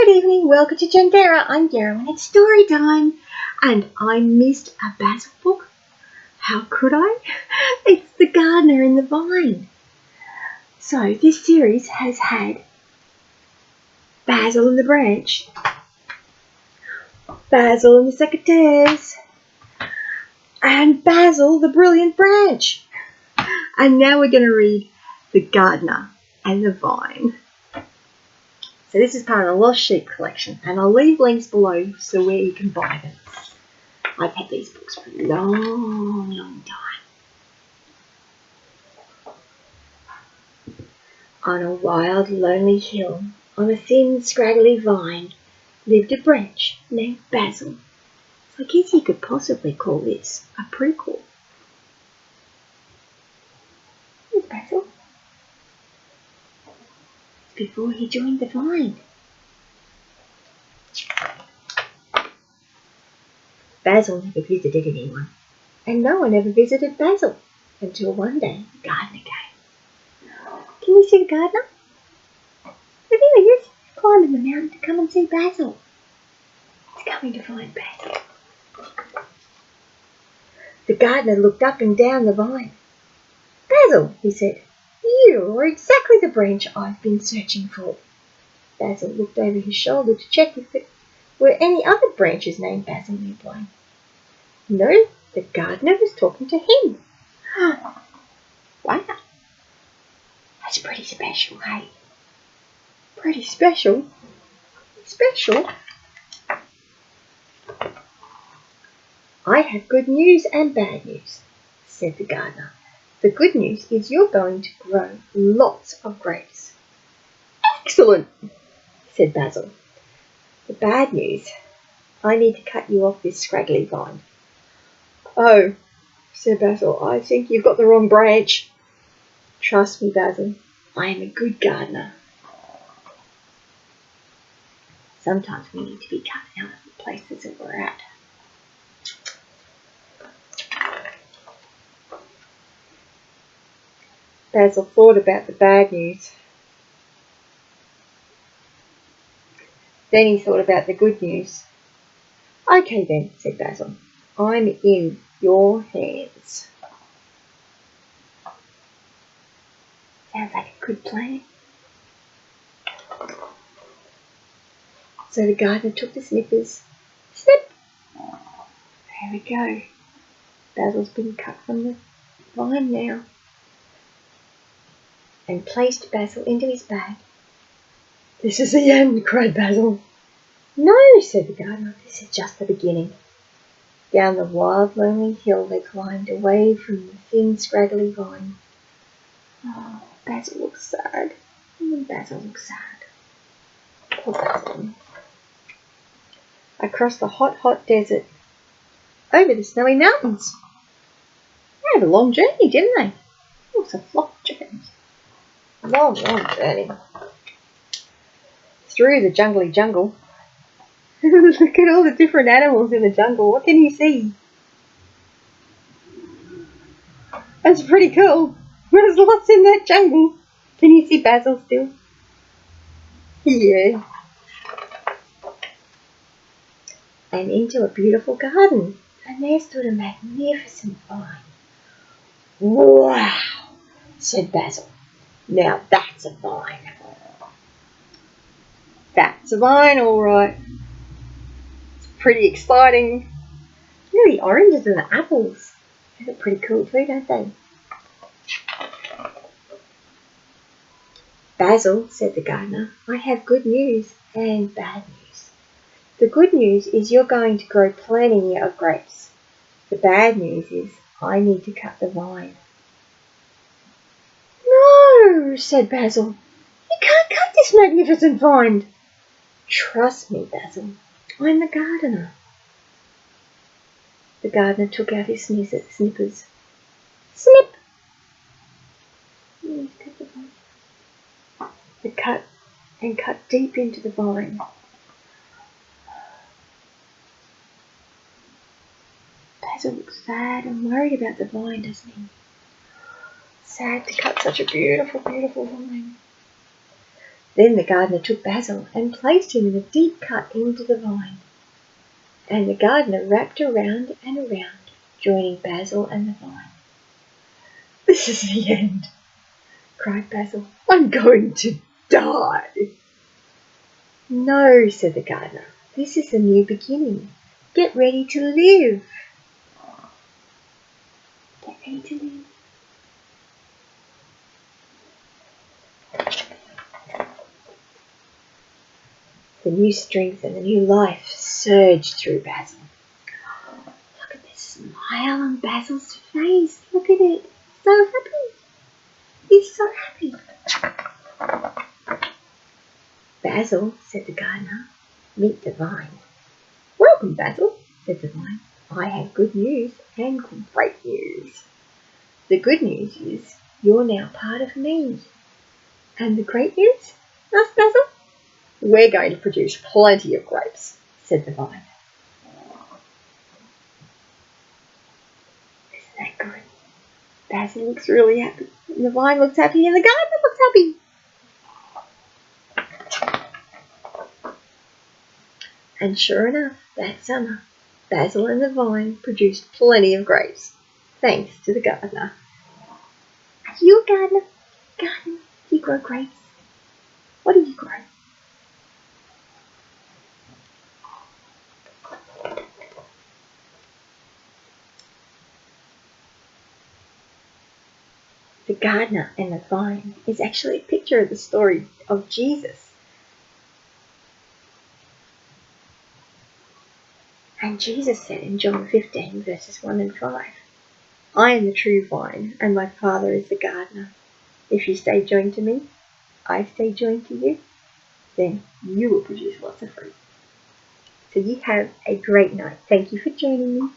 Good evening, welcome to Jandera. I'm Dara and it's story time. And I missed a Basil book. How could I? It's The Gardener and the Vine. So this series has had Basil and the Branch, Basil and the Secateurs, and Basil the Brilliant Branch. And now we're going to read The Gardener and the Vine. So this is part of the Lost Sheep collection, and I'll leave links below so where you can buy them. I've had these books for a long time. On a wild, lonely hill, on a thin, scraggly vine, lived a branch named Basil. I guess you could possibly call this a prequel. Who's Basil? Before he joined the vine. Basil never visited anyone, and no one ever visited Basil until one day the gardener came. Can you see the gardener? There he is, climbing the mountain to come and see Basil. He's coming to find Basil. The gardener looked up and down the vine. Basil, he said, you are exactly the branch I've been searching for. Basil looked over his shoulder to check if there were any other branches named Basil nearby. No, the gardener was talking to him. Wow, that's pretty special, hey? Pretty special? Special? I have good news and bad news, said the gardener. The good news is you're going to grow lots of grapes. Excellent, said Basil. The bad news, I need to cut you off this scraggly vine. Oh, said Basil, I think you've got the wrong branch. Trust me, Basil, I am a good gardener. Sometimes we need to be cut out of the places that we're at. Basil thought about the bad news. Then he thought about the good news. Okay then, said Basil, I'm in your hands. Sounds like a good plan. So the gardener took the snippers. Snip! There we go. Basil's been cut from the vine now. And placed Basil into his bag. This is the end, cried Basil. No, said the gardener, this is just the beginning. Down the wild, lonely hill they climbed, away from the thin, scraggly vine. Oh, Basil looks sad. Basil looks sad. Poor Basil. Across the hot, hot desert, over the snowy mountains. They had a long journey, didn't they? It was a flock journey. Long journey. Through the jungly jungle. Look at all the different animals in the jungle. What can you see? That's pretty cool. There's lots in that jungle. Can you see Basil still? Yeah. And into a beautiful garden. And there stood a magnificent vine. Wow, said Basil. Now that's a vine. That's a vine, all right. It's pretty exciting. Really, oranges and apples. They look pretty cool too, don't they? Basil, said the gardener, I have good news and bad news. The good news is you're going to grow plenty of grapes. The bad news is I need to cut the vine. No, said Basil. You can't cut this magnificent vine. Trust me, Basil. I'm the gardener. The gardener took out his snippers. Snip! He cut deep into the vine. Basil looks sad and worried about the vine, doesn't he? Sad to cut such a beautiful, beautiful vine. Then the gardener took Basil and placed him in a deep cut into the vine, and the gardener wrapped around and around, joining Basil and the vine. "This is the end," cried Basil. "I'm going to die." "No," said the gardener. "This is a new beginning. Get ready to live." Get ready to live. The new strength and the new life surged through Basil. Look at the smile on Basil's face. Look at it. So happy. He's so happy. "Basil," said the gardener, "meet the vine." "Welcome, Basil," said the vine. "I have good news and great news. The good news is you're now part of me." "And the great news?" asked Basil. "We're going to produce plenty of grapes," said the vine. Isn't that good? Basil looks really happy, and the vine looks happy, and the gardener looks happy. And sure enough, that summer, Basil and the vine produced plenty of grapes, thanks to the gardener. Are you a gardener? Gardener, do you grow grapes? What do you grow? The gardener and the vine is actually a picture of the story of Jesus. And Jesus said in John 15, verses 1 and 5, "I am the true vine, and my Father is the gardener. If you stay joined to me, I stay joined to you, then you will produce lots of fruit." So you have a great night. Thank you for joining me,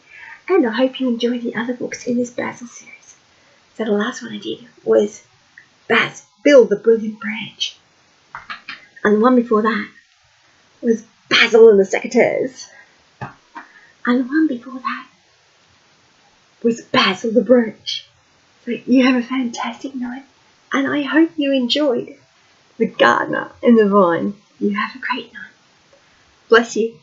and I hope you enjoy the other books in this Basil series. So the last one I did was Bill the Brilliant Branch. And the one before that was Basil and the Secateurs. And the one before that was Basil the Branch. So you have a fantastic night, and I hope you enjoyed The Gardener and the Vine. You have a great night. Bless you.